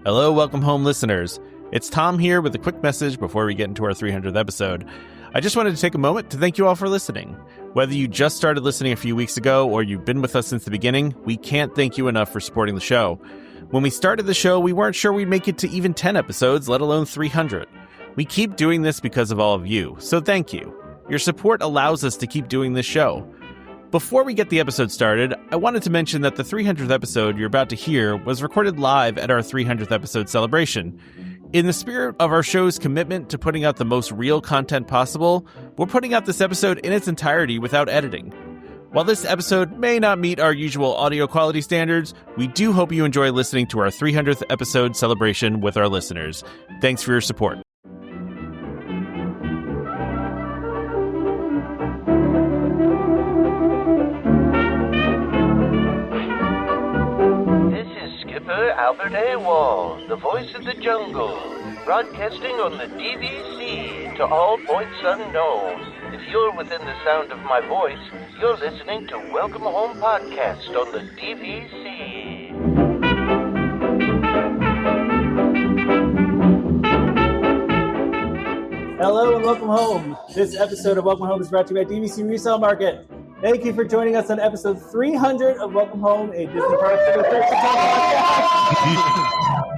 Hello, welcome home, listeners. It's Tom here with a quick message before we get into our 300th episode. I just wanted to take a moment to thank you all for listening. Whether you just started listening a few weeks ago or you've been with us since the beginning, we can't thank you enough for supporting the show. When we started the show, we weren't sure we'd make it to even 10 episodes, let alone 300. We keep doing this because of all of you, so thank you. Your support allows us to keep doing this show. Before we get the episode started, I wanted to mention that the 300th episode you're about to hear was recorded live at our 300th episode celebration. In the spirit of our show's commitment to putting out the most real content possible, we're putting out this episode in its entirety without editing. While this episode may not meet our usual audio quality standards, we do hope you enjoy listening to our 300th episode celebration with our listeners. Thanks for your support. Albert A. Wall, the voice of the jungle, broadcasting on the DVC to all points unknown. If you're within the sound of my voice, you're listening to Welcome Home Podcast on the DVC. Hello and welcome home. This episode of Welcome Home is brought to you by DVC Resale Market. Thank you for joining us on episode 300 of Welcome Home, a Disney Parks podcast.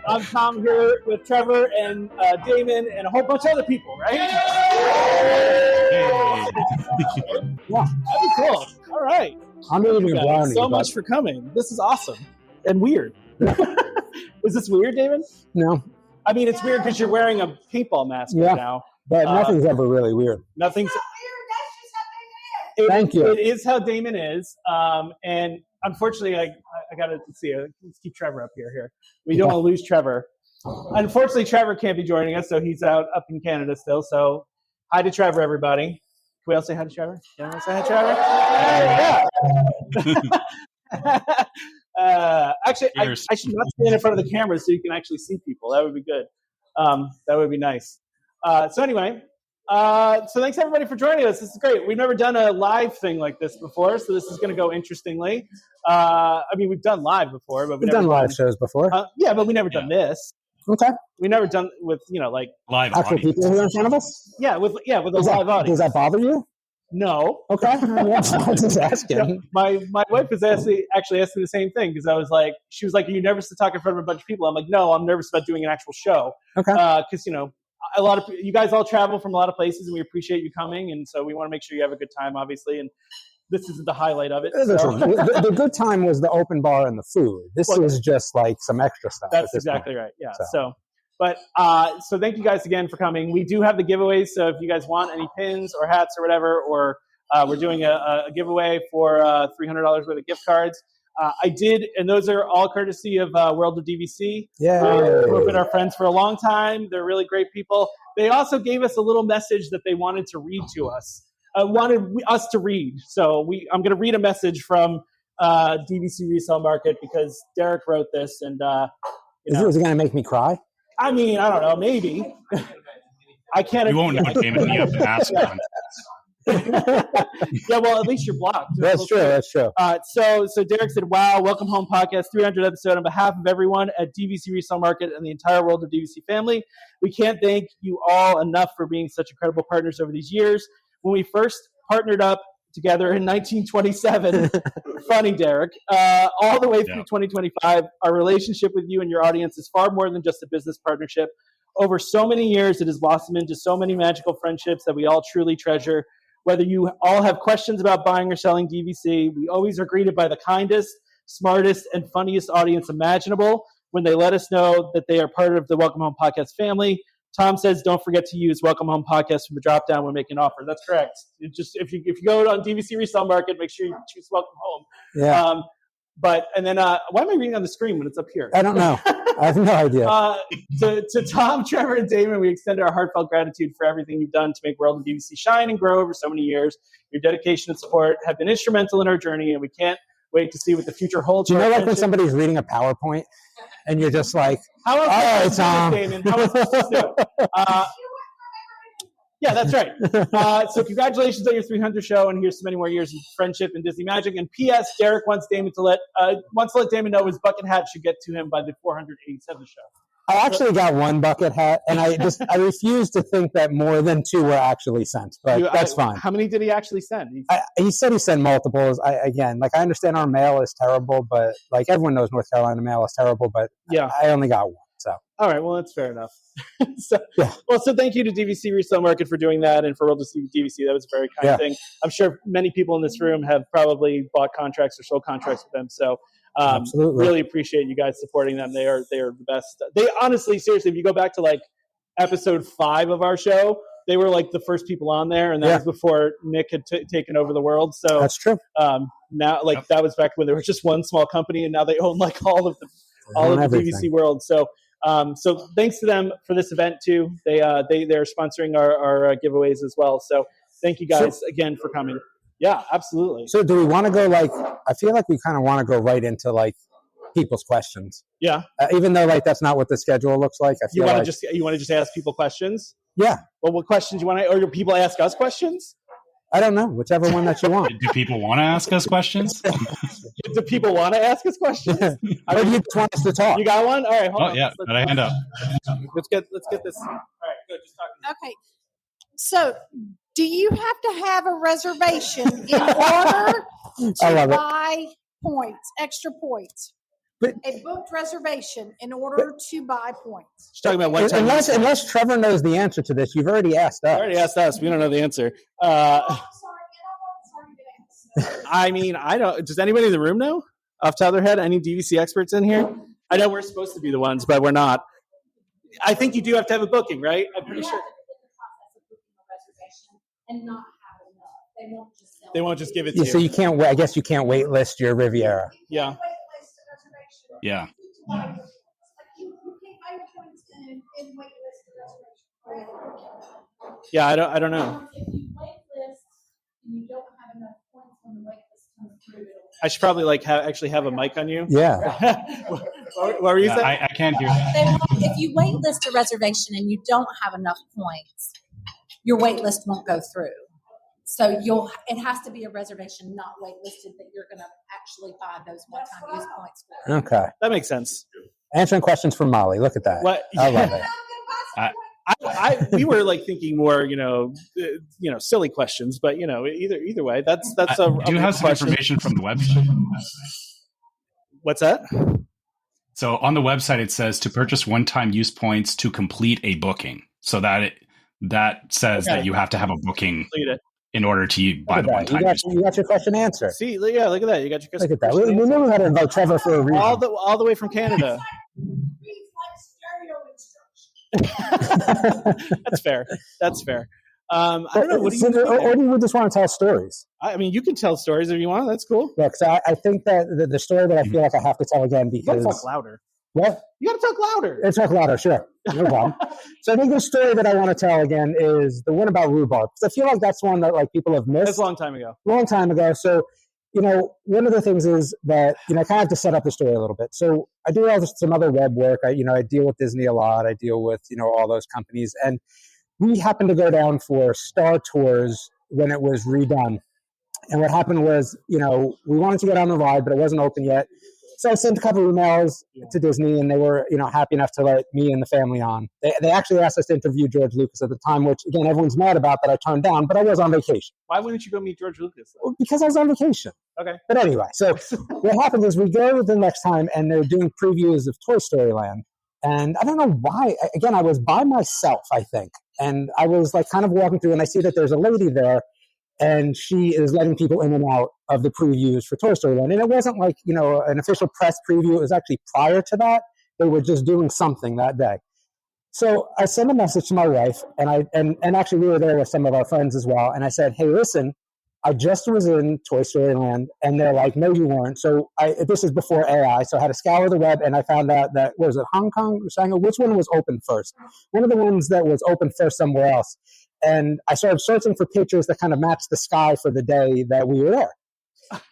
I'm Tom here with Trevor and Damon and a whole bunch of other people, right? Wow, that'd be cool. All right. I'm eating a brownie. So much for coming. This is awesome and weird. Is this weird, Damon? No. I mean, it's weird because you're wearing a paintball mask right now. But nothing's ever really weird. Nothing's. Thank you. It is how Damon is, and unfortunately, I got to see. Let's keep Trevor up here. We don't want to lose Trevor. Unfortunately, Trevor can't be joining us, so he's out up in Canada still. So, hi to Trevor, everybody. Can we all say hi to Trevor? Can we say hi to Trevor? Yeah. Actually, I should not stand in front of the camera so you can actually see people. That would be good. That would be nice. So anyway. So thanks everybody for joining us. This is great. We've never done a live thing like this before, so this is going to go interestingly. I mean, we've done live before, but we've never done live shows before. Yeah, but we never done this. Okay. We never done with like live actual audience. people who are in front of us. Yeah, with a live audience. Does that bother you? No. Okay. I'm just asking. My wife was actually asking the same thing because I was like, she was like, "Are you nervous to talk in front of a bunch of people?" I'm like, "No, I'm nervous about doing an actual show." Okay. Because a lot of you guys all travel from a lot of places, and we appreciate you coming, and so we want to make sure you have a good time, obviously. And this isn't the highlight of it. So. The good time was the open bar and the food. This was just like some extra stuff. That's exactly right. Yeah. So thank you guys again for coming. We do have the giveaways, so if you guys want any pins or hats or whatever, or we're doing a giveaway for $300 worth of gift cards. I did, and those are all courtesy of World of DVC. Yeah, who have been our friends for a long time. They're really great people. They also gave us a little message that they wanted to read to us. Wanted us to read. So I'm going to read a message from DVC Resale Market because Derek wrote this, and is it going to make me cry? I mean, I don't know, maybe. I can't. You won't know what Damon you have to ask on. Yeah, well, at least you're blocked. That's true. So Derek said, "Wow, Welcome Home Podcast 300 episode. On behalf of everyone at DVC Resale Market and the entire World of DVC family, we can't thank you all enough for being such incredible partners over these years. When we first partnered up together in 1927, funny Derek, all the way through 2025, our relationship with you and your audience is far more than just a business partnership. Over so many years, it has blossomed into so many magical friendships that we all truly treasure. Whether you all have questions about buying or selling DVC, we always are greeted by the kindest, smartest, and funniest audience imaginable when they let us know that they are part of the Welcome Home Podcast family. Tom says, don't forget to use Welcome Home Podcast from the drop-down when making an offer. That's correct. Just if you go on DVC Resale Market, make sure you choose Welcome Home. Yeah. Why am I reading on the screen when it's up here? I don't know. I have no idea. To Tom, Trevor, and Damon, we extend our heartfelt gratitude for everything you've done to make World of DVC shine and grow over so many years. Your dedication and support have been instrumental in our journey, and we can't wait to see what the future holds. Do you know like when somebody's reading a PowerPoint and you're just like, all right, Tom. Damon, how else to do it? Yeah, that's right. So congratulations on your 300 show, and here's so many more years of friendship and Disney magic. And P.S. Derek wants to let Damon know his bucket hat should get to him by the 487 show. I actually got one bucket hat, and I refuse to think that more than 2 were actually sent, but that's fine. How many did he actually send? He said he sent multiples. I understand our mail is terrible, but like everyone knows North Carolina mail is terrible, but yeah, I only got one. So all right, well, that's fair enough. So thank you to DVC Resale Market for doing that, and for World of DVC. That was a very kind thing. I'm sure many people in this room have probably bought contracts or sold contracts with them. So absolutely, really appreciate you guys supporting them. They are the best. They honestly, seriously, if you go back to like episode 5 of our show, they were like the first people on there, and that was before Nick had taken over the world. So that's true. Now, like that was back when there was just one small company, and now they own like all of the DVC world. So thanks to them for this event too. They're sponsoring our giveaways as well. So thank you guys again for coming. Yeah, absolutely. So do we want to go I feel like we kind of want to go right into like people's questions. Yeah. Even though like that's not what the schedule looks like. I feel you want to just ask people questions? Yeah. Well, what questions you want to, or do people ask us questions? I don't know. Whichever one that you want. Do people want to ask us questions? Do people want to ask us questions? Or do you just want us to talk? You got one? All right. Hold on. Yeah. Got a hand up. Let's get this. All right. Good. Just talk. Okay. So, do you have to have a reservation in order to buy points, extra points? But, a booked reservation in order to buy points. She's talking about what time. Unless Trevor knows the answer to this, you've already asked us. We don't know the answer. I mean, I don't. Does anybody in the room know off the top of their head? Any DVC experts in here? I know we're supposed to be the ones, but we're not. I think you do have to have a booking, right? I'm pretty sure. And not have enough. They won't just give it to you. So you can't. I guess you can't wait list your Riviera. Yeah. Yeah. Yeah, I don't know. If you wait list and you don't have enough points when the wait list comes through, I should probably actually have a mic on you. Yeah. What were you saying? I can't hear. If you wait list a reservation and you don't have enough points, your wait list won't go through. So it has to be a reservation not waitlisted that you're going to actually buy those one-time use points for. Okay. That makes sense. Answering questions from Molly. Look at that. What? I love it. We were like thinking more, silly questions, but either way, that's a. Do you have some information from the website? What's that? So on the website, it says to purchase one-time use points to complete a booking. So that says that you have to have a booking in order to buy the one-time use points. You got your question answered. See, yeah, look at that. You got your question. Look at that. We knew we had to invite Trevor for a reason. All the way from Canada. That's fair. I don't know. What do you do? Or do you just want to tell stories? I mean, you can tell stories if you want. That's cool. Look, so I think that the story that I feel like I have to tell again because... You got to talk louder. What? You got to talk louder. Let's talk louder, sure. No problem. So I think the story that I want to tell again is the one about rhubarb. Because I feel like that's one that like people have missed. That's a long time ago. So, one of the things is that, I kind of have to set up the story a little bit. So I do some other web work. I deal with Disney a lot. I deal with, all those companies. And we happened to go down for Star Tours when it was redone. And what happened was, we wanted to get on the ride, but it wasn't open yet. So I sent a couple of emails to Disney, and they were, happy enough to let me and the family on. They actually asked us to interview George Lucas at the time, which, again, everyone's mad about that I turned down, but I was on vacation. Why wouldn't you go meet George Lucas? Well, because I was on vacation. Okay. But anyway, so what happens is we go the next time, and they're doing previews of Toy Story Land. And I don't know why. Again, I was by myself, I think. And I was like kind of walking through, and I see that there's a lady there, and she is letting people in and out of the previews for Toy Story Land. And it wasn't like, an official press preview. It was actually prior to that. They were just doing something that day. So I sent a message to my wife, and actually we were there with some of our friends as well. And I said, hey, listen, I just was in Toy Story Land. And they're like, no, you weren't. So this is before AI. So I had to scour the web, and I found out that, was it Hong Kong or Shanghai? Which one was open first? One of the ones that was open first somewhere else. And I started searching for pictures that kind of matched the sky for the day that we were there.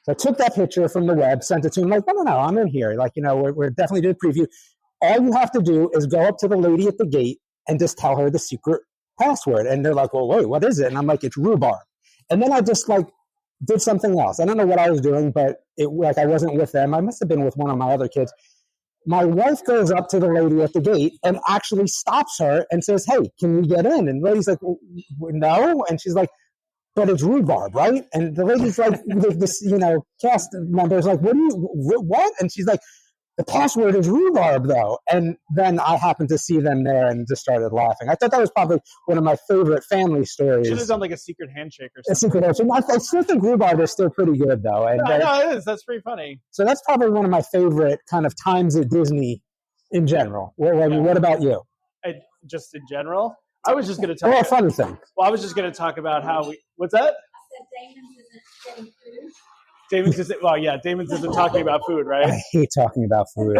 So I took that picture from the web, sent it to him, like, no, I'm in here. Like, we're definitely doing a preview. All you have to do is go up to the lady at the gate and just tell her the secret password. And they're like, well, wait, what is it? And I'm like, it's rhubarb. And then I just did something else. I don't know what I was doing, but I wasn't with them. I must have been with one of my other kids. my wife goes up to the lady at the gate and actually stops her and says, "Hey, can we get in?" And the lady's like, "No." And she's like, "But it's rhubarb, right?" And the lady's like, this, cast member is like, what? And she's like, "The password is rhubarb, though." And then I happened to see them there and just started laughing. I thought that was probably one of my favorite family stories. Should have done like a secret handshake or something. A secret handshake. I still think rhubarb is still pretty good, though. And, no, it is. That's pretty funny. So that's probably one of my favorite kind of times at Disney in general. What about you? Just in general? I was just going to talk. A funny thing. Well, I was just going to talk about how we. What's that? I said Damon's isn't getting food. Damon's isn't talking about food, right? I hate talking about food.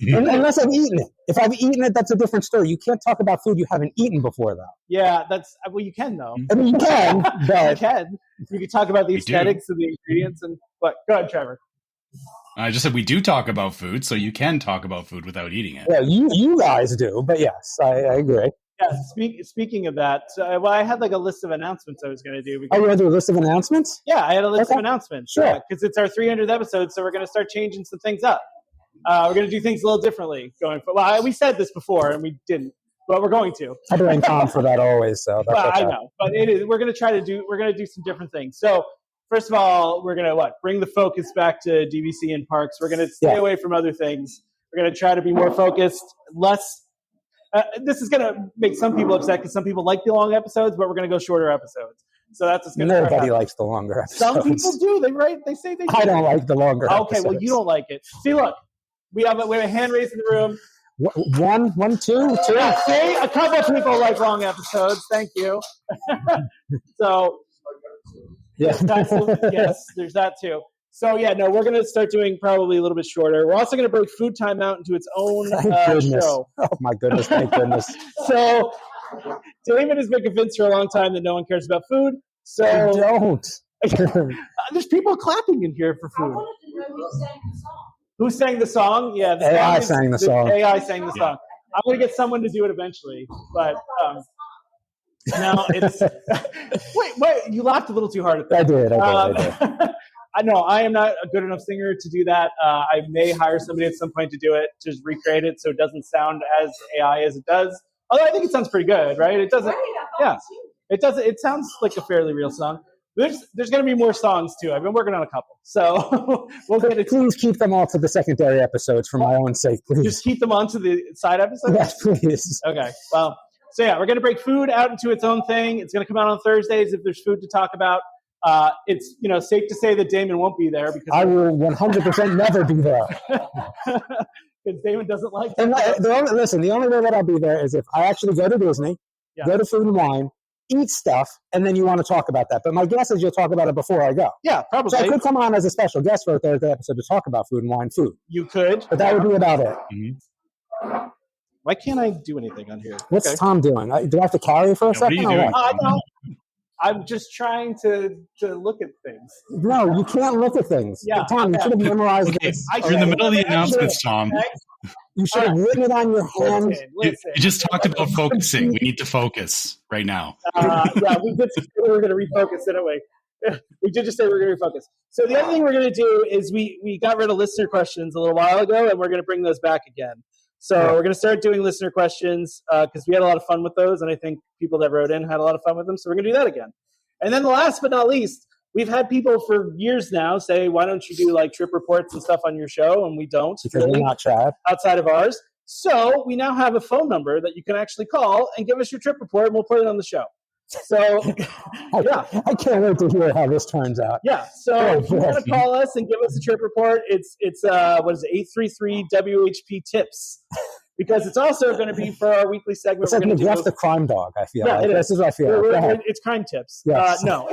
Unless I've eaten it. If I've eaten it, that's a different story. You can't talk about food you haven't eaten before, though. Yeah, you can, though. I mean, you can, but... You can. You can talk about the aesthetics and the ingredients and... But go ahead, Trevor. I just said we do talk about food, so you can talk about food without eating it. Yeah, you guys do, but yes, I agree. Yeah, speaking of that, I had like a list of announcements I was going to do. You want to do a list of announcements? Yeah, I had a list of announcements. Sure. Because it's our 300th episode, so we're going to start changing some things up. We're going to do things a little differently going forward. Well, we said this before, and we didn't, but we're going to. I blame Tom for that always, so that's okay. I know, but it is. We're going to do some different things. So, first of all, we're going to bring the focus back to DVC and parks. We're going to stay away from other things. We're going to try to be more focused, less. This is going to make some people upset because some people like the long episodes, but we're going to go shorter episodes. So that's what's going to happen. Nobody likes the longer episodes. Some people do. They say they do. I don't like the longer episodes. Okay, well, you don't like it. See, look, we have a hand raised in the room. One, two. Yeah, see, a couple of people like long episodes. Thank you. So, yes, there's that too. So, we're going to start doing probably a little bit shorter. We're also going to break Food Time out into its own show. Oh, my goodness. Thank goodness. So, Damon has been convinced for a long time that no one cares about food. So, I don't. There's people clapping in here for food. I wanted to know who sang the song. Who sang the song? Yeah, the AI sang the song. AI sang the song. I'm going to get someone to do it eventually. But now it's... Wait, you laughed a little too hard at that. I did. I know I am not a good enough singer to do that. I may hire somebody at some point to do it, to just recreate it so it doesn't sound as AI as it does. Although I think it sounds pretty good, right? It doesn't. Yeah, it does. It sounds like a fairly real song. There's going to be more songs too. I've been working on a couple, so we'll get it. Please keep them all to the secondary episodes for my own sake. Please just keep them onto the side episodes. Yes, please. Okay. Well, so we're going to break food out into its own thing. It's going to come out on Thursdays if there's food to talk about. It's safe to say that Damon won't be there because I will 100% never be there. Because Damon doesn't like. And the only way that I'll be there is if I actually go to Disney, go to Food and Wine, eat stuff, and then you want to talk about that. But my guess is you'll talk about it before I go. Yeah, probably. So I could come on as a special guest for a Thursday episode to talk about Food and Wine food. You could, but that would be about it. Mm-hmm. Why can't I do anything on here? What's Tom doing? Do I have to carry for a second? What are you doing? No. I'm just trying to look at things. No, you can't look at things. Yeah, Tom, you should have memorized this. We're in the middle of the announcements, Tom. You should have written it on your hand. You just talked about focusing. We need to focus right now. We did say we were going to refocus, didn't we? We did just say we were going to refocus. So the other thing we're going to do is we got rid of listener questions a little while ago, and we're going to bring those back again. So we're going to start doing listener questions because we had a lot of fun with those, and I think people that wrote in had a lot of fun with them. So we're going to do that again. And then last but not least, we've had people for years now say, why don't you do like trip reports and stuff on your show? And we don't. Because we're not Chad. Outside of ours. So we now have a phone number that you can actually call and give us your trip report, and we'll put it on the show. So, I can't wait to hear how this turns out. Yeah. So if you want to call us and give us a trip report, it's 833 WHP-TIPS. Because it's also going to be for our weekly segment. It's like Jeff the Crime Dog, I feel. Yeah, like. This is what I feel. It's crime tips. Yes. No,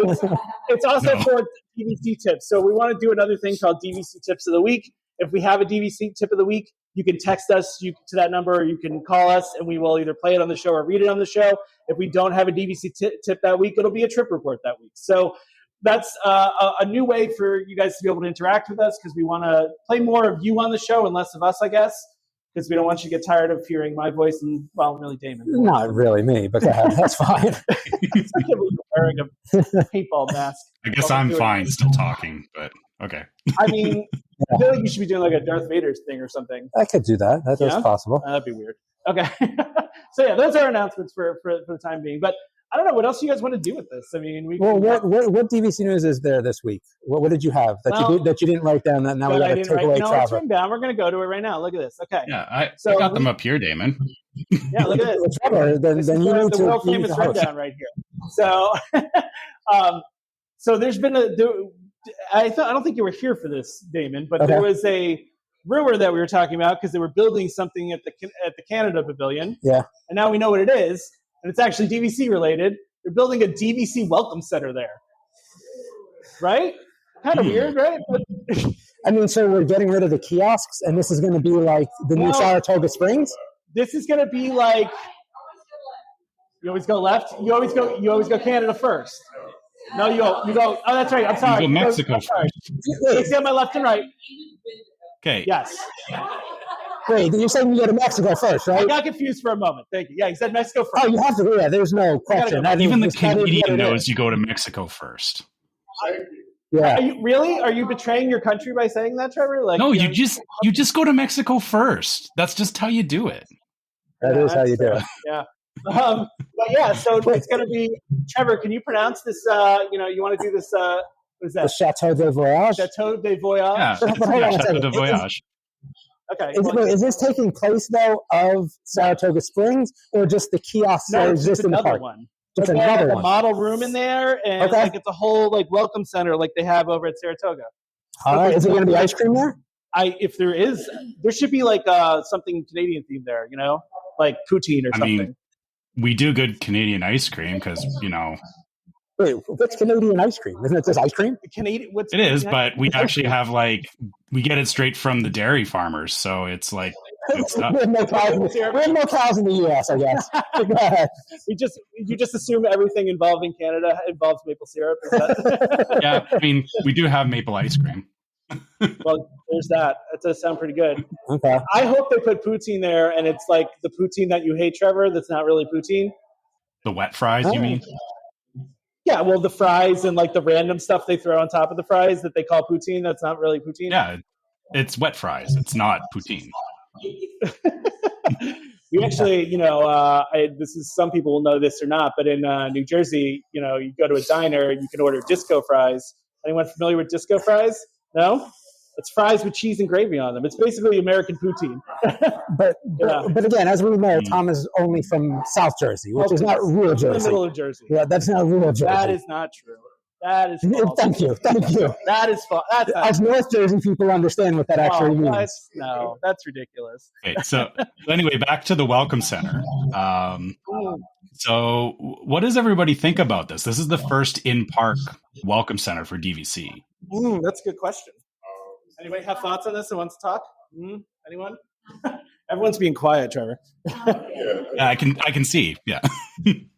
it's also for DVC tips. So we want to do another thing called DVC Tips of the Week. If we have a DVC tip of the week, you can text us to that number, or you can call us, and we will either play it on the show or read it on the show. If we don't have a DVC tip that week, it'll be a trip report that week. So that's a new way for you guys to be able to interact with us, because we want to play more of you on the show and less of us, I guess, because we don't want you to get tired of hearing my voice and, well, really Damon. Not really me, but that's fine. It's like you're wearing a paintball mask. I guess I'm fine still talking, but okay. I mean, I feel like you should be doing like a Darth Vader thing or something. I could do that. That is possible. That'd be weird. Okay. So yeah, those are our announcements for the time being. But I don't know what else you guys want to do with this. I mean, what DVC news is there this week? What did you have that you didn't write down? That now we got to take away. No, it's written down. We're going to go to it right now. Look at this. Okay. Yeah, I got them up here, Damon. Yeah, look at this. Then you need the to world famous rundown right here. So, so there's been I don't think you were here for this, Damon, but there was a rumor that we were talking about because they were building something at the Canada Pavilion. Yeah. And now we know what it is, and it's actually DVC related. They're building a DVC welcome center there. Right? Kind of weird, right? I mean, so we're getting rid of the kiosks, and this is going to be like the new Saratoga Springs? This is going to be like, you always go left. You always go Canada first. No, you go. Oh, that's right. I'm sorry. You go Mexico first. It's on my left and right. Okay. Yes. Wait, you're saying you go to Mexico first, right? I got confused for a moment. Thank you. Yeah, he said Mexico first. Oh, you have to. Yeah, there's no question. Even the Canadian knows you go to Mexico first. Yeah. Are you betraying your country by saying that, Trevor? Like, no, you just go to Mexico first. That's just how you do it. That is how you do it. Yeah. But yeah, so it's going to be, Trevor, can you pronounce this, you want to do this, what is that? The Chateau de Voyage? Chateau de Voyage? Yeah, Chateau de Voyage. Okay. Is this taking place, though, of Saratoga Springs, or just the kiosks that exist in the park? One. Just another one. A model room in there, and like it's a whole like welcome center like they have over at Saratoga. All right. Is it going to be ice cream there? If there is, there should be like something Canadian themed there, like poutine or something. I mean, we do good Canadian ice cream because, Wait, what's Canadian ice cream? Isn't it just ice cream? It is, but we actually have we get it straight from the dairy farmers, so it's like good stuff. We have no cows in the U.S., I guess. Go ahead. You just assume everything involving Canada involves maple syrup. Is that... Yeah, I mean, we do have maple ice cream. Well, there's that. That does sound pretty good. Okay. I hope they put poutine there, and it's like the poutine that you hate, Trevor. That's not really poutine. The wet fries, you mean? Yeah, well, the fries and like the random stuff they throw on top of the fries that they call poutine, that's not really poutine. Yeah, it's wet fries. It's not poutine. We actually, this is, some people will know this or not, but in New Jersey, you go to a diner and you can order disco fries. Anyone familiar with disco fries? No? It's fries with cheese and gravy on them. It's basically American poutine. But again, as we know, Tom is only from South Jersey, which is not real Jersey. In the middle of Jersey. Yeah, that's not real Jersey. That is not true. That is false. Thank you. That is false. As North Jersey people understand what that actually means. No, that's ridiculous. Okay, so anyway, back to the Welcome Center. So what does everybody think about this? This is the first in-park Welcome Center for DVC. That's a good question. Anybody have thoughts on this and wants to talk? Anyone? Everyone's being quiet, Trevor. Yeah, I can see. Yeah.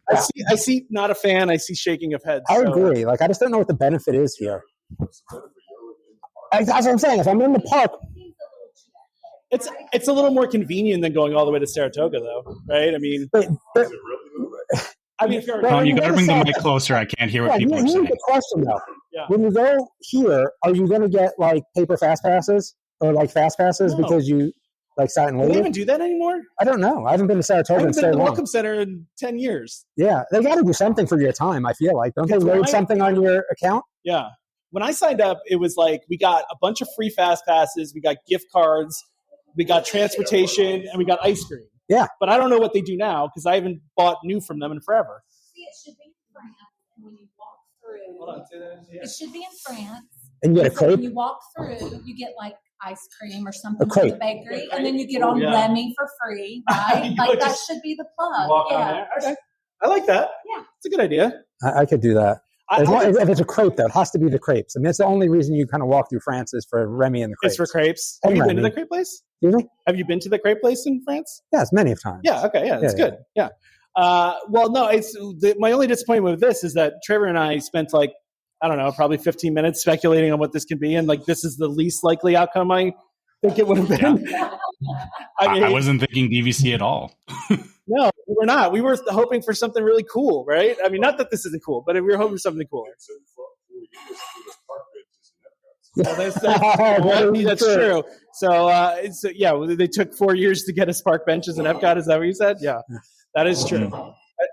I see not a fan. I see shaking of heads. I agree. I just don't know what the benefit is here. That's what I'm saying. If I'm in the park, it's a little more convenient than going all the way to Saratoga, though, right? I mean, if you're Tom, you got to bring the mic closer. I can't hear what people are saying. Here's the question, though. Yeah. When you go here, are you going to get paper fast passes or fast passes because you sat and waited? Do they even do that anymore? I don't know. I haven't been to Saratoga in so long. I haven't been to the Welcome Center in 10 years. Yeah, they got to do something for your time. I feel like don't they load something on your account? Yeah. When I signed up, it was we got a bunch of free fast passes, we got gift cards, we got transportation, and we got ice cream. Yeah. But I don't know what they do now because I haven't bought new from them in forever. See, it should be in France. And when you walk through, hold on, say that. Yeah. It should be in France. And you get a crepe? When you walk through, you get ice cream or something from the bakery, and then you get on Lemmy for free, right? That should be the plug. Yeah. Okay. I like that. Yeah. It's a good idea. I could do that. If it's a crepe, though, it has to be the crepes. I mean, it's the only reason you kind of walk through France is for Remy and the crepes. It's for crepes. Have you been to the crepe place? Excuse me? Have you been to the crepe place in France? Yes, many of times. Yeah, okay, yeah, that's good. Yeah. Well, no, my only disappointment with this is that Trevor and I spent I don't know, probably 15 minutes speculating on what this could be, and this is the least likely outcome I think it would have been. Yeah. I wasn't thinking DVC at all. No, we were not. We were hoping for something really cool, right? I mean, not that this isn't cool, but we were hoping for something cool. So that's true. So yeah, they took 4 years to get us park benches in Epcot. Is that what you said? Yeah, that is true.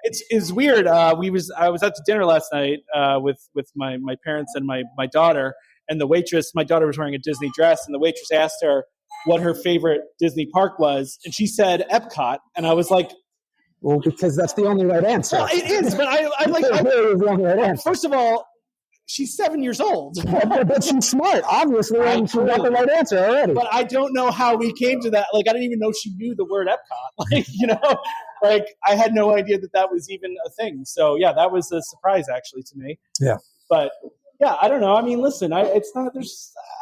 It's weird. I was out to dinner last night with my parents and my daughter, and the waitress. My daughter was wearing a Disney dress, and the waitress asked her what her favorite Disney park was, and she said Epcot, and I was like, well, because that's the only right answer. Well, it is, but I'm like, the only right answer. First of all, she's 7 years old. But she's smart, obviously, and she got the right answer already. But I don't know how we came to that. Like, I didn't even know she knew the word Epcot. Like, like I had no idea that was even a thing. So, yeah, that was a surprise, actually, to me. Yeah. But, yeah, I don't know. I mean, listen, I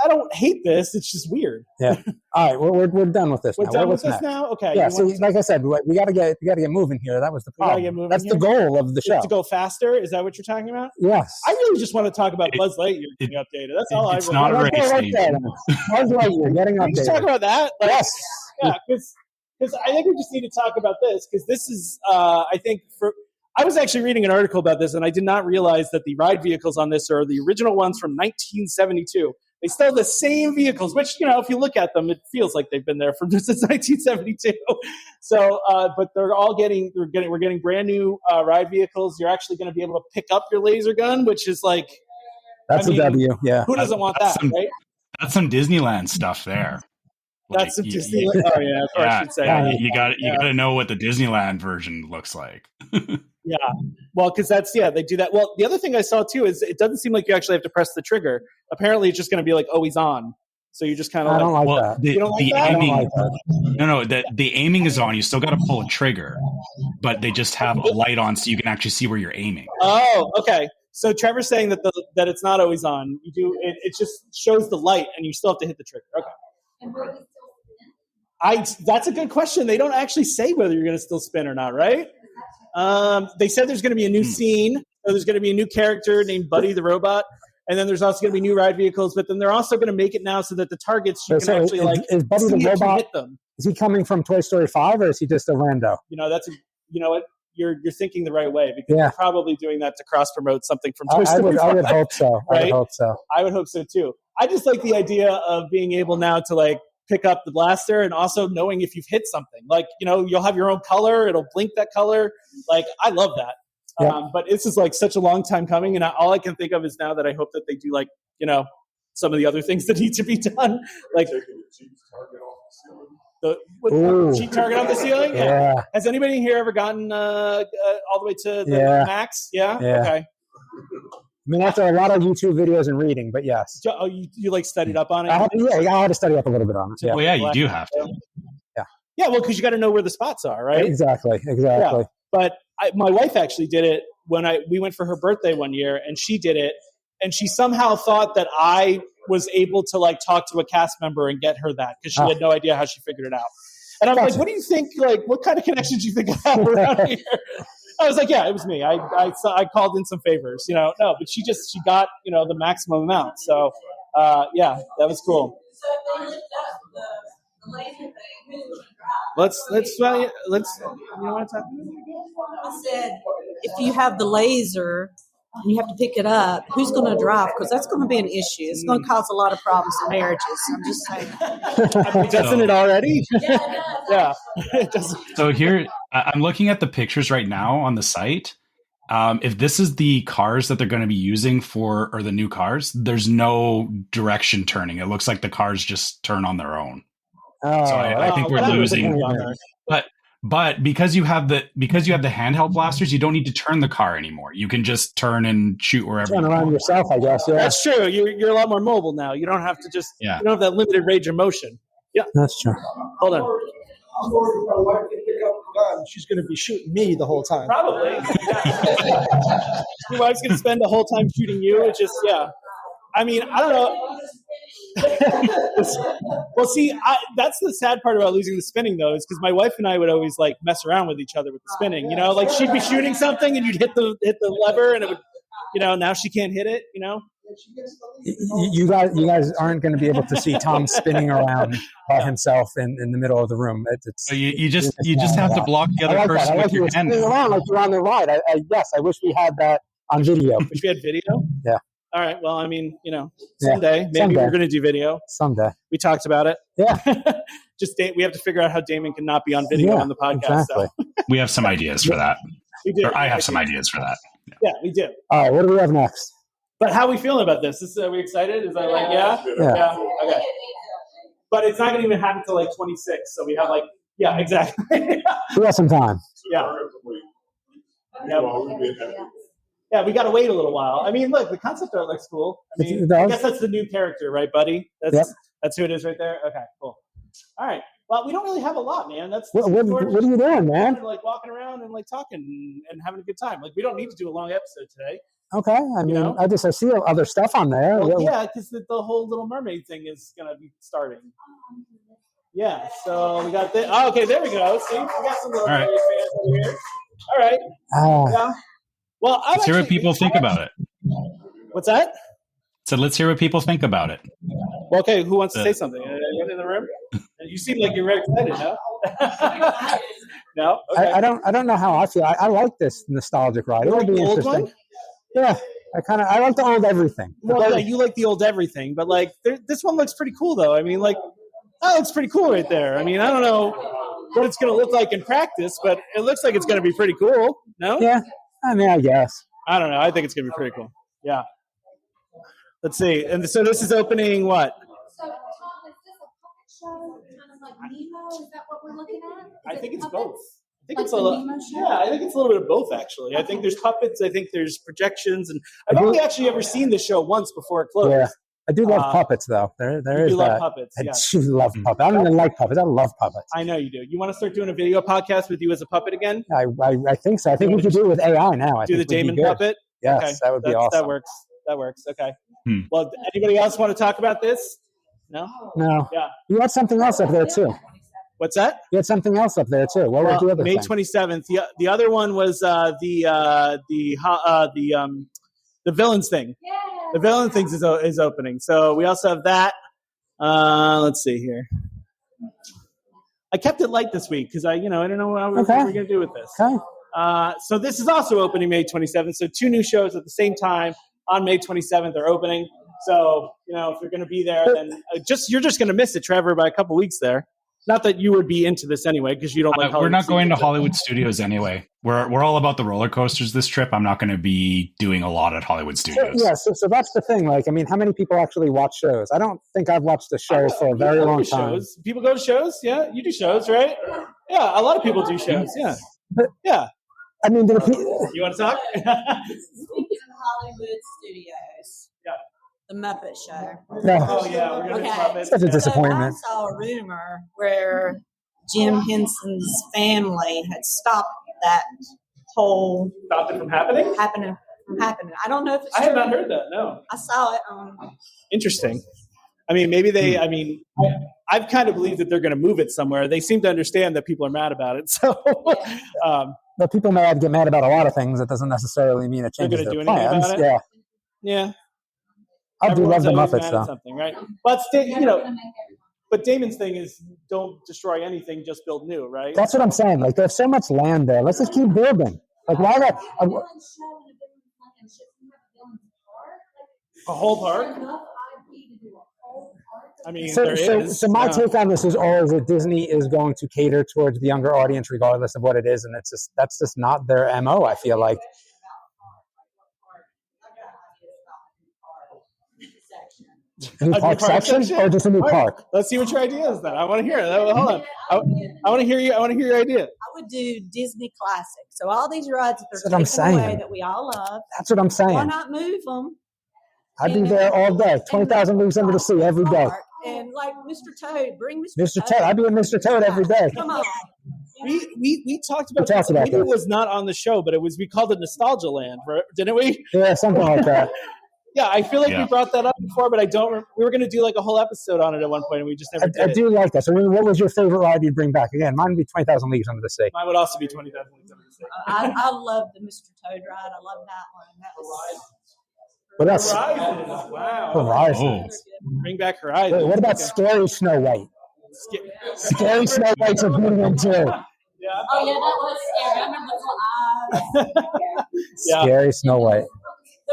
don't hate this. It's just weird. Yeah. All right, we're done with this. We're now. done What's with this next? now. Okay. Yeah. So, like I said, we got to get moving here. That was the problem. That's the goal of the show. To go faster. Is that what you're talking about? Yes. I really just want to talk about Buzz Lightyear getting updated. That's all. It's not a race. Buzz Lightyear getting updated. We just talk about that. Like, yes. Yeah, because I think we just need to talk about this because this is, I think, I was actually reading an article about this, and I did not realize that the ride vehicles on this are the original ones from 1972. They still have the same vehicles, which, if you look at them, it feels like they've been there since 1972. So, but we're getting brand new ride vehicles. You're actually going to be able to pick up your laser gun, which is like, that's a W. Yeah. Who doesn't want that, right? That's some Disneyland stuff there. That's some Disneyland. Oh yeah, that's what I should say. Yeah, you got to know what the Disneyland version looks like. Yeah, well, because they do that. Well, the other thing I saw too is it doesn't seem like you actually have to press the trigger. Apparently, it's just going to be like always on. So you just kind of. I don't like that. You don't like that? Aiming, I don't like that. No, the aiming is on. You still got to pull a trigger, but they just have a light on so you can actually see where you're aiming. Oh, okay. So Trevor's saying that that it's not always on. You do it just shows the light, and you still have to hit the trigger. Okay. That's a good question. They don't actually say whether you're going to still spin or not, right? They said there's going to be a new scene. So there's going to be a new character named Buddy the Robot. And then there's also going to be new ride vehicles. But then they're also going to make it now so that the targets, you can actually is Buddy the Robot, hit them. Is he coming from Toy Story 5 or is he just a rando? You know what? You're thinking the right way because they're probably doing that to cross-promote something from Toy Story 5. I would hope so. Right? I would hope so. I would hope so, too. I just like the idea of being able now to, pick up the blaster and also knowing if you've hit something. You'll have your own color. It'll blink that color. I love that. Yeah. But this is such a long time coming. And all I can think of is now that I hope that they do some of the other things that need to be done. The cheap target on the ceiling? Yeah. Has anybody here ever gotten all the way to the max? Yeah? Okay. I mean, after a lot of YouTube videos and reading, but yes. Oh, you studied up on it? I had to study up a little bit on it. Yeah. Well, yeah, you do have to. Yeah. Yeah, well, because you got to know where the spots are, right? Exactly. Yeah. But my wife actually did it when we went for her birthday one year, and she did it, and she somehow thought that I was able to talk to a cast member and get her that because she had no idea how she figured it out. And I'm like, what do you think? What kind of connections do you think I have around here? I was like, yeah, it was me. I called in some favors, no, but she got, the maximum amount. So, yeah, that was cool. So if they lift up the laser thing, who's going to drive? Let's you know what I'm talking about? I said, if you have the laser and you have to pick it up, who's going to drive? Because that's going to be an issue. It's going to cause a lot of problems in marriages. I'm just saying. Doesn't it already? Yeah. It doesn't. So here, I'm looking at the pictures right now on the site. If this is the cars that they're going to be using or the new cars, there's no direction turning. It looks like the cars just turn on their own. So I think we're losing. But because you have the handheld blasters, you don't need to turn the car anymore. You can just turn and shoot wherever. Turn around yourself, I guess. Yeah. That's true. You're a lot more mobile now. You don't have to you don't have that limited range of motion. Yeah, that's true. Hold on. I'm worried my wife can pick up the gun. She's going to be shooting me the whole time. Probably. Your wife's going to spend the whole time shooting you. It's just I mean, I don't know. Well, see, that's the sad part about losing the spinning, though, is because my wife and I would always mess around with each other with the spinning. She'd be shooting something and you'd hit the lever and it would, now she can't hit it. You guys aren't going to be able to see Tom spinning around by himself in the middle of the room. So you just have to block the other person with your hand. Around like you're on the ride. Yes, I wish we had that on video. Wish we had video. Yeah. All right. Well, I mean, someday maybe we're going to do video. Someday. We talked about it. Yeah. We have to figure out how Damon cannot be on video on the podcast. Exactly. So. We have some ideas for that. We do. Or I have some ideas for that. Yeah, we do. All right. What do we have next? But how are we feeling about this? Are we excited? Is that yeah? Okay. But it's not going to even happen until like 26. So we have exactly. We have some time. Yeah. Yeah, we got to wait a little while. I mean, look, the concept art looks cool. I mean, I guess that's the new character, right, buddy? That's who it is right there. Okay, cool. All right. Well, we don't really have a lot, man. What are you doing, man? Like walking around and like talking and having a good time. Like we don't need to do a long episode today. Okay. I mean, I see other stuff on there. Well, yeah, because the whole Little Mermaid thing is going to be starting. Yeah. So we got this. Oh, okay. There we go. See, we got some Little Mermaid fans over here. All right. Yeah. Well, let's hear what people think about it. What's that? So let's hear what people think about it. Well, okay, who wants to say something? Anyone in the room? You seem like you're very excited, no? No? Okay. I don't know how I feel. I like this nostalgic ride. It'll be interesting. One? Yeah. I like the old everything. Well, you like the old everything, but like this one looks pretty cool though. I mean, like that looks pretty cool right there. I mean, I don't know what it's gonna look like in practice, but it looks like it's gonna be pretty cool. No? Yeah. I mean, I guess. I don't know. I think it's gonna be pretty cool. Yeah. Let's see. And so this is opening what? So, Tom, is this a puppet show, kind of like Nemo? Is that what we're looking at? I think it's both. I think it's I think it's a little bit of both, actually. I think there's puppets. I think there's projections, and I've only actually ever seen the show once before it closed. Yeah, I do love puppets, though. There is love that. Puppets. I do love puppets. I don't even like puppets. I love puppets. I know you do. You want to start doing a video podcast with you as a puppet again? I think so. I think we could do it with AI now. Do the Damon puppet? Yes, okay. that would be awesome. That works. Okay. Well, anybody else want to talk about this? No. Yeah. You had something else up there too. What's that? You had something else up there too. What was the other May thing? 27th. The other one was the villains thing. Yeah. The villain things is opening. So we also have that. Let's see here. I kept it light this week because I don't know what we're going to do with this. Okay. So this is also opening May 27th. So 2 new shows at the same time on May 27th are opening. So if you're going to be there, then you're just going to miss it, Trevor, by a couple weeks there. Not that you would be into this anyway, because you don't like Hollywood. We're not going to Hollywood Studios anyway. We're all about the roller coasters this trip. I'm not going to be doing a lot at Hollywood Studios. So that's the thing. Like, I mean, how many people actually watch shows? I don't think I've watched a show for a very long time. People go to shows? Yeah, you do shows, right? Yeah, a lot of people do shows. Yeah, yeah. I mean, you want to talk? Speaking of Hollywood Studios. Yeah. The Muppet Show. No. Oh, yeah. We're going to Muppets. Such a disappointment. So I saw a rumor where Jim Henson's family had stopped that whole... Stopped it from happening? I don't know if it's I true. have not heard that, no. I saw it on... Interesting. I mean, maybe they... I mean, I've kind of believed that they're going to move it somewhere. They seem to understand that people are mad about it, so... But people may get mad about a lot of things. That doesn't necessarily mean it changes their plans. About it? Yeah. I do love the Muppets, though. Something, right? But but Damon's thing is don't destroy anything, just build new, right? That's what I'm saying. Like, there's so much land there. Let's just keep building. Like, why not? A whole park? I mean, so my take on this is always that Disney is going to cater towards the younger audience, regardless of what it is, and that's just not their MO. I feel like. A new park section or just a new park? Let's see what your idea is then. I want to hear it. Hold on. I want to hear you. I want to hear your idea. I would do Disney Classic. So all these rides that they're taking away that we all love. That's what I'm saying. Why not move them? I'd be there all day. 20,000 Leagues Under the Sea every day. And like Mr. Toad, bring Mr. Toad. I'd be with Mr. Toad every day. Come on. We talked about this. Maybe it was not on the show, but we called it Nostalgia Land, didn't we? Yeah, something like that. Yeah, I feel like we brought that up before, but I don't. We were going to do like a whole episode on it at one point, and we just never did. I do like that. So, what was your favorite ride you'd bring back? Again, mine would be 20,000 Leagues Under the Sea. Mine would also be 20,000 Leagues Under the Sea. I love the Mr. Toad ride. I love that one. That was. What else? Horizons. Wow. Horizons. Bring back Horizons. Wait, what about Scary Snow White? Scary Snow White's a good one too. Yeah. Oh yeah, that was scary. I remember the little eyes. Scary Snow White.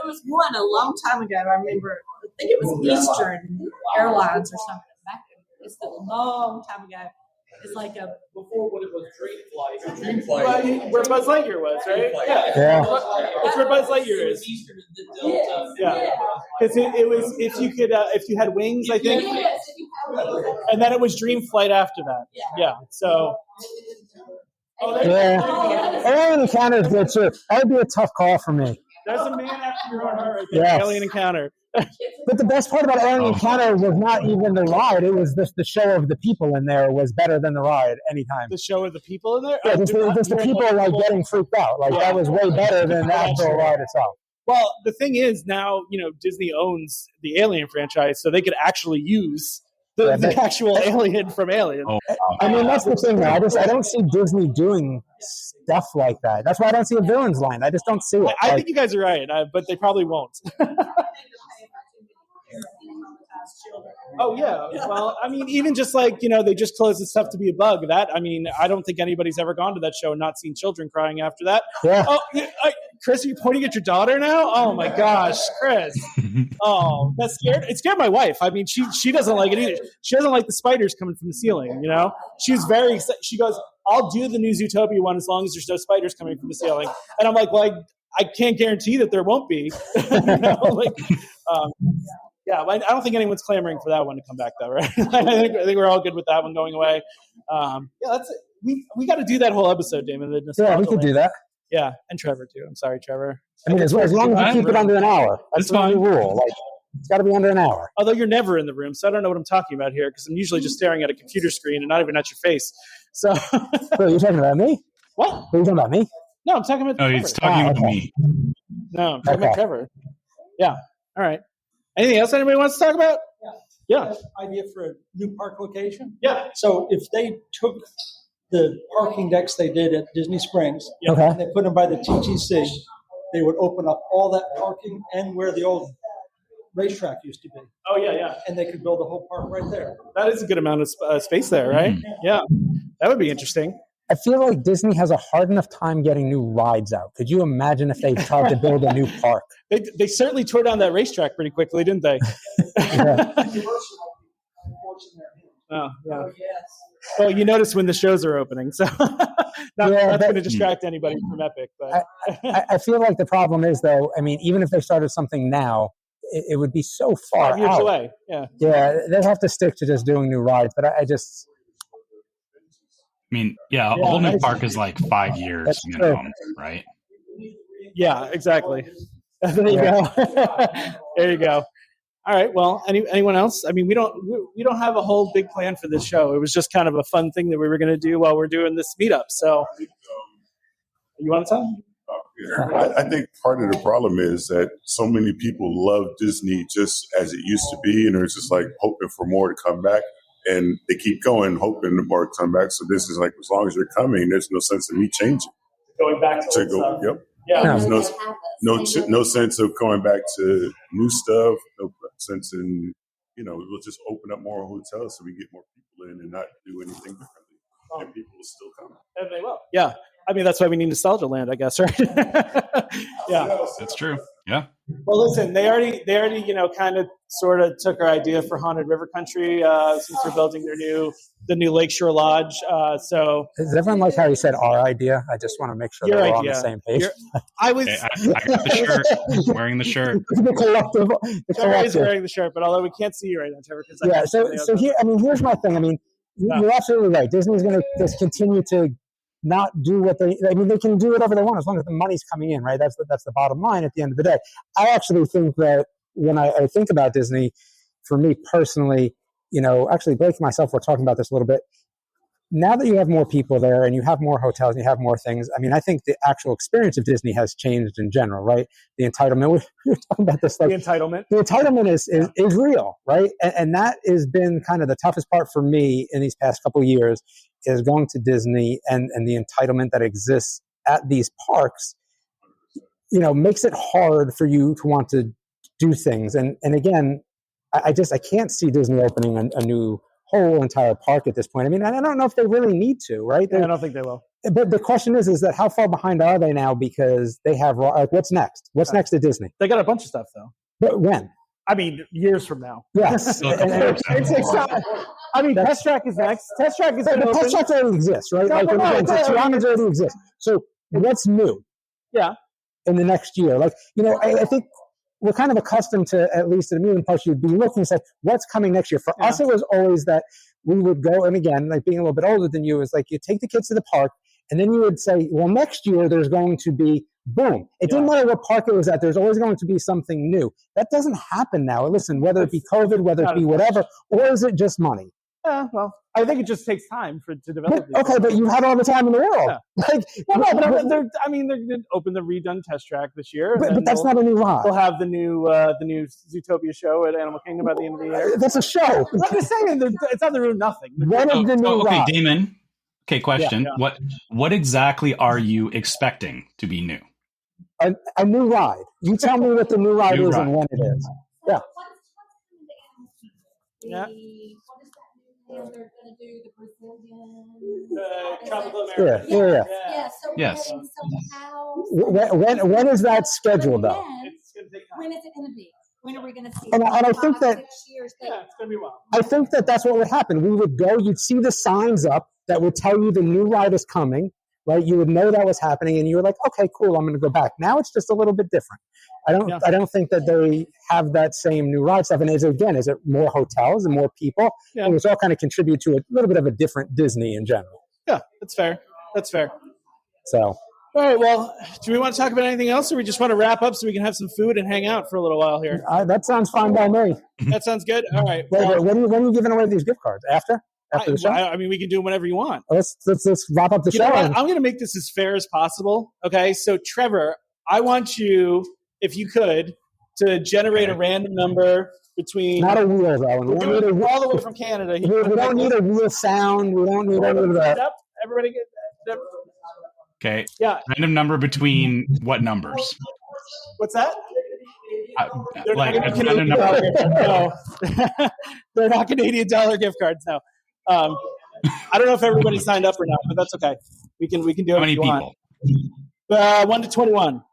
There was one a long time ago. I remember. I think it was Eastern Airlines or something. It's a long time ago. It's like a before when it was Dream Flight. Where Buzz Lightyear was, right? Yeah. That's where Buzz Lightyear is. Yeah. Because it was if you had wings, I think. And then it was Dream Flight after that. Yeah. So. Alien Encounter is good too. That would be a tough call for me. There's a man after your own heart right there. Yes. Alien Encounter. But the best part about Alien Encounter was not even the ride. It was the show of the people in there was better than the ride anytime. The show of the people in there? Yeah, just the people like getting freaked out. Like that was way better than the actual ride itself. Well, the thing is now, Disney owns the Alien franchise, so they could actually use the actual alien from Alien. I mean, that's the thing, though. I don't see Disney doing stuff like that. That's why I don't see a villains line. I just don't see it. I think you guys are right, but they probably won't. Oh, yeah. Well, I mean, even just like, they just closed this stuff to be a bug. I don't think anybody's ever gone to that show and not seen children crying after that. Yeah. Oh, Chris, are you pointing at your daughter now? Oh, my gosh, Chris. Oh, it scared my wife. I mean, she doesn't like it either. She doesn't like the spiders coming from the ceiling, She's very excited. She goes, I'll do the new Zootopia one as long as there's no spiders coming from the ceiling. And I'm like, well, I can't guarantee that there won't be. Yeah, I don't think anyone's clamoring for that one to come back, though, right? I think we're all good with that one going away. That's it. We got to do that whole episode, Damon. Yeah, we could do that. Yeah, and Trevor too. I'm sorry, Trevor. I mean, as long as you keep it under an hour, that's the rule. Like, it's got to be under an hour. Although you're never in the room, so I don't know what I'm talking about here because I'm usually just staring at a computer screen and not even at your face. So, Wait, are you talking about me? What? Are you talking about me? No, I'm talking about. Oh, he's talking about me. No, I'm talking about Trevor. Yeah. All right. Anything else anybody wants to talk about? Yeah. Idea for a new park location? Yeah. So if they took the parking decks they did at Disney Springs, and they put them by the TTC, they would open up all that parking and where the old racetrack used to be. Oh, yeah. And they could build a whole park right there. That is a good amount of space there, right? Yeah. That would be interesting. I feel like Disney has a hard enough time getting new rides out. Could you imagine if they tried to build a new park? They certainly tore down that racetrack pretty quickly, didn't they? Oh, yeah. Well, you notice when the shows are opening, so that's going to distract anybody from Epic. But I feel like the problem is, though, I mean, even if they started something now, it would be so far 5 years out. away. Yeah. Yeah, they'd have to stick to just doing new rides. But I mean, a whole new park is like 5 years minimum, right? Yeah, exactly. There you go. There you go. All right. Well, anyone else? I mean, we don't have a whole big plan for this show. It was just kind of a fun thing that we were going to do while we're doing this meetup. So, you want to tell me? I think part of the problem is that so many people love Disney just as it used to be, and they're just like hoping for more to come back. And they keep going, hoping the more to come back. So this is like, as long as you're coming, there's no sense of me changing. Going back to go. Yep. Yeah. There's no sense of going back to new stuff. No sense in, we'll just open up more hotels so we get more people in and not do anything differently. And people will still come. And they will. Yeah. I mean, that's why we need nostalgia land, I guess, right? Yeah. That's true. Yeah. Well, listen, they already, kind of sort of took our idea for Haunted River Country since they're building the new Lakeshore Lodge. So does everyone like how you said our idea? I just want to make sure that we're on the same page. I was. I got the shirt. I'm wearing the shirt. The collective. Trevor is wearing the shirt, but although we can't see you right now, Trevor. Yeah. So here, here's my thing. I mean, you're absolutely right. Disney's going to just continue to not do what they can do whatever they want as long as the money's coming in, right? That's the bottom line at the end of the day. I actually think that when I think about Disney, for me personally, actually Blake and myself were talking about this a little bit. Now that you have more people there and you have more hotels and you have more things, I mean, I think the actual experience of Disney has changed in general, right? The entitlement, we were talking about this. Like, the entitlement is real, right? And that has been kind of the toughest part for me in these past couple of years, is going to Disney and the entitlement that exists at these parks, makes it hard for you to want to do things. And again, I can't see Disney opening a new whole entire park at this point. I mean, I don't know if they really need to, right? I don't think they will. But the question is that how far behind are they now? Because they have what's next? What's next at Disney? They got a bunch of stuff though. But when? I mean, years from now. Yes. It's exciting. I mean, Test Track is next. Test Track is going to Test Track already exists, right? Tiana's already exists. So what's new? Yeah. In the next year, I think we're kind of accustomed to, at least at Amusement Parks, you'd be looking and say, what's coming next year? For us, it was always that we would go, and again, like being a little bit older than you, is like you take the kids to the park, and then you would say, well, next year there's going to be boom. It didn't matter what park it was at. There's always going to be something new. That doesn't happen now. Listen, whether it be COVID, whether it be whatever, or is it just money? Yeah, well, I think it just takes time to develop. Okay, but you had all the time in the world. Yeah. But they're going to open the redone Test Track this year. But that's not a new ride. We'll have the new Zootopia show at Animal Kingdom by the end of the year. That's a show. I'm just saying, it's not the new nothing. What is the new ride? Okay, Damon. Okay, question. Yeah. What exactly are you expecting to be new? A new ride. You tell me what the new ride is and when it is. Yeah. Yeah. They're going to do the Brazilian. Tropical American. Yeah. So yes. Somehow. When is that scheduled, though? When is it going to be? When are we going to see? And I think that. 6 years. It's going to be wild. I think that's what would happen. We would go. You'd see the signs up that would tell you the new ride is coming. Right, you would know that was happening, and you were like, "Okay, cool, I'm going to go back." Now it's just a little bit different. I don't think that they have that same new ride stuff. And is it more hotels and more people? Yeah. And it's all kind of contribute to a little bit of a different Disney in general. Yeah, that's fair. So, all right. Well, do we want to talk about anything else, or we just want to wrap up so we can have some food and hang out for a little while here? That sounds fine by me. That sounds good. All right. Wait, when are you giving away these gift cards? After the show? I mean, we can do them whenever you want. Let's wrap up the show. I'm going to make this as fair as possible. Okay, so Trevor, I want you, if you could, to generate a random number between. Not a wheel, though. We don't need all the way from Canada. We don't need a wheel sound. We don't need any of that. Everybody get that. Okay. Yeah. Random number between what numbers? What's that? Random number. No. They're not Canadian dollar gift cards now. I don't know if everybody signed up or not, but that's okay. We can do it. How many people? 1 to 21.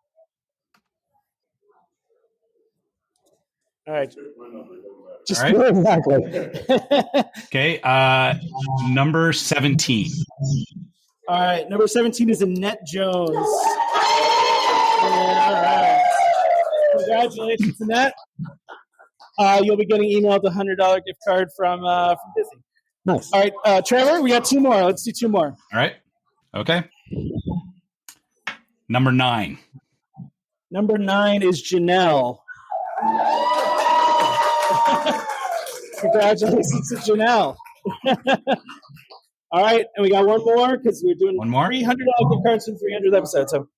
All right. Just all right. Exactly. Okay. Number 17. All right. Number 17 is Annette Jones. All right. Congratulations, Annette. You'll be getting emailed a $100 gift card from Disney. Nice. All right, Trevor, we got 2 more. Let's do 2 more. All right. Okay. Number 9. Number 9 is Janelle. Congratulations to Janelle. All right, and we got 1 more because we're doing one more $300 gift cards from 300th episode. So,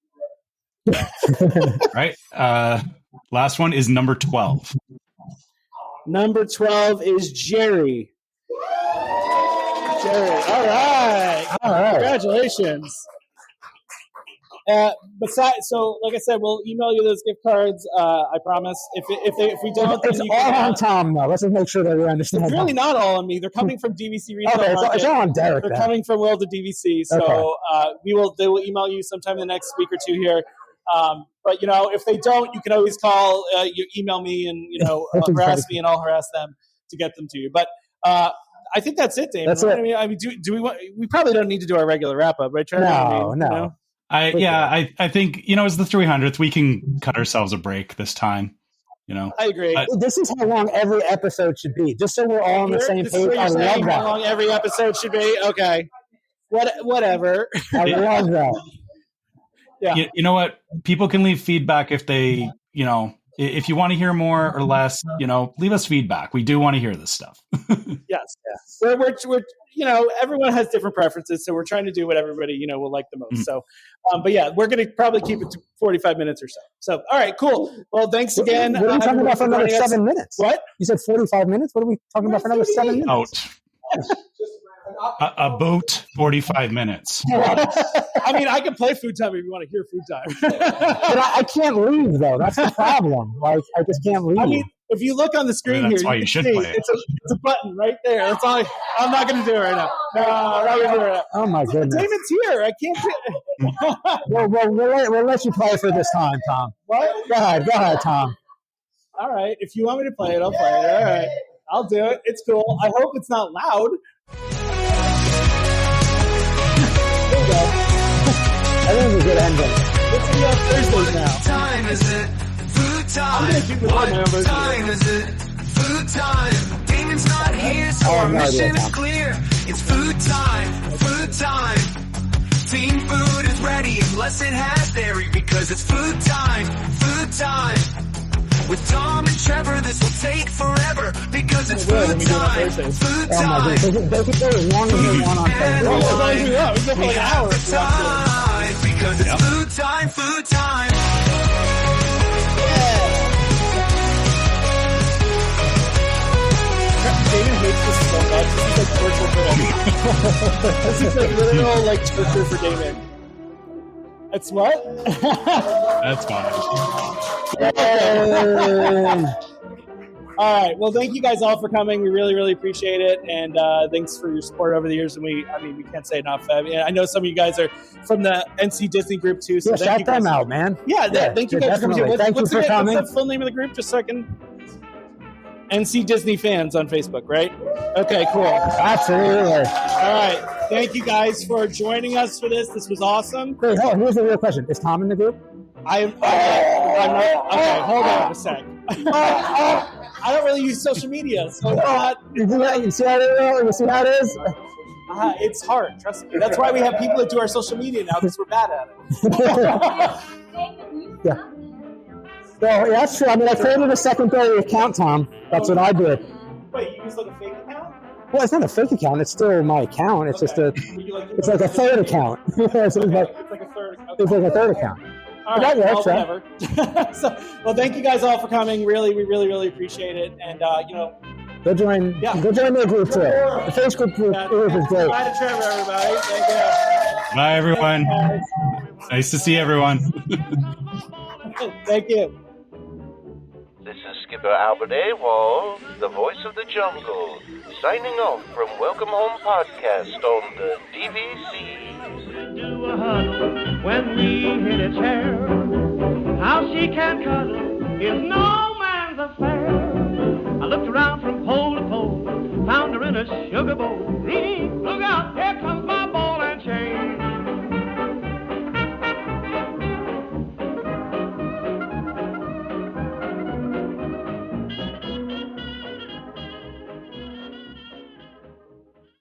all right. Last one is number 12. Number 12 is Jerry. All right. Congratulations. So like I said, we'll email you those gift cards. I promise. If we don't, it's all on Tom though. Let's just make sure that we understand. It's really not all on me. They're coming from DVC Retail Market. It's all on Derek. They're coming from World of DVC. So they will email you sometime in the next week or 2 here. But if they don't, you can always call, you email me, and harass me, and I'll harass them to get them to you. But I think that's it, Dave. That's it. I mean, do we want? We probably don't need to do our regular wrap up, right, Trevor? No. I think it's the 300th. We can cut ourselves a break this time. I agree. This is how long every episode should be, just so we're all on the same page. I love that. How long every episode should be? Okay. Whatever. I love that. Yeah. You know what? People can leave feedback if they, if you want to hear more or less, leave us feedback. We do want to hear this stuff. Yes. We're everyone has different preferences, so we're trying to do what everybody, will like the most. Mm-hmm. So, but yeah, we're going to probably keep it to 45 minutes or so. So, all right, cool. Well, thanks again. What are we talking about for another 7 minutes? What? You said 45 minutes? What are we talking about for another 7 minutes? Out. A boot, 45 minutes. I mean, I can play Food Time if you want to hear Food Time. But I can't leave, though. That's the problem. Like, I just can't leave. I mean, if you look on the screen that's here, why you you can should see play it. it's a button right there. That's all. I'm not going to do it right now. No, I'm not going to do it right now. Oh, my goodness. Damon's here. I can't do it. We'll let you play for this time, Tom. What? Go ahead, Tom. All right. If you want me to play it, I'll play it. All right. I'll do it. It's cool. I hope it's not loud. There we go. I think it's a good ending. It's going to be on Thursdays now. Time is it? Food time. I'm going to keep it on my own version. Time is it? Food time. Damon's not here, so our mission is clear. It's food time. Food time. Team food is ready unless it has dairy because it's food time. Food time. With Tom and Trevor, this will take forever because it's food time. Food time. Oh my goodness. They could go as long as they want on Facebook. We have the time because it's food time. Food time. Damon hates this so much. This is like torture for him. This is like literal like torture for Damon. That's what? That's fine. All right. Well, thank you guys all for coming. We really, really appreciate it, and thanks for your support over the years. And we can't say enough. I mean, I know some of you guys are from the NC Disney group too. So shout them out, man. Yeah, thank you guys for coming. Thank you for coming. What's the full name of the group? Just so I can. NC Disney fans on Facebook, right? Okay, cool. Absolutely. All right. Thank you guys for joining us for this. This was awesome. Wait, here's the real question. Is Tom in the group? I'm not. Okay, hold on a sec. I don't really use social media, so it's not. You see how it is? It's hard, trust me. That's why we have people that do our social media now, because we're bad at it. Yeah. Well, yeah, that's true. I mean, I created a secondary account, Tom. That's what I did. Wait, you use like a fake account? Well, it's not a fake account. It's still my account. It's just it's like a third account. It's like a third account. All right, well, whatever. Well, thank you guys all for coming. Really, we really, really appreciate it. And, go join their group too. The Facebook group is great. Bye to Trevor, everybody. Thank you. Bye, everyone. Nice to see everyone. Thank you. This is Skipper Albert Awol, the voice of the jungle, signing off from Welcome Home Podcast on the DVC. Do a huddle when we hit its hair. How she can cuddle is no man's affair. I looked around from pole to pole, found her in a sugar bowl, eating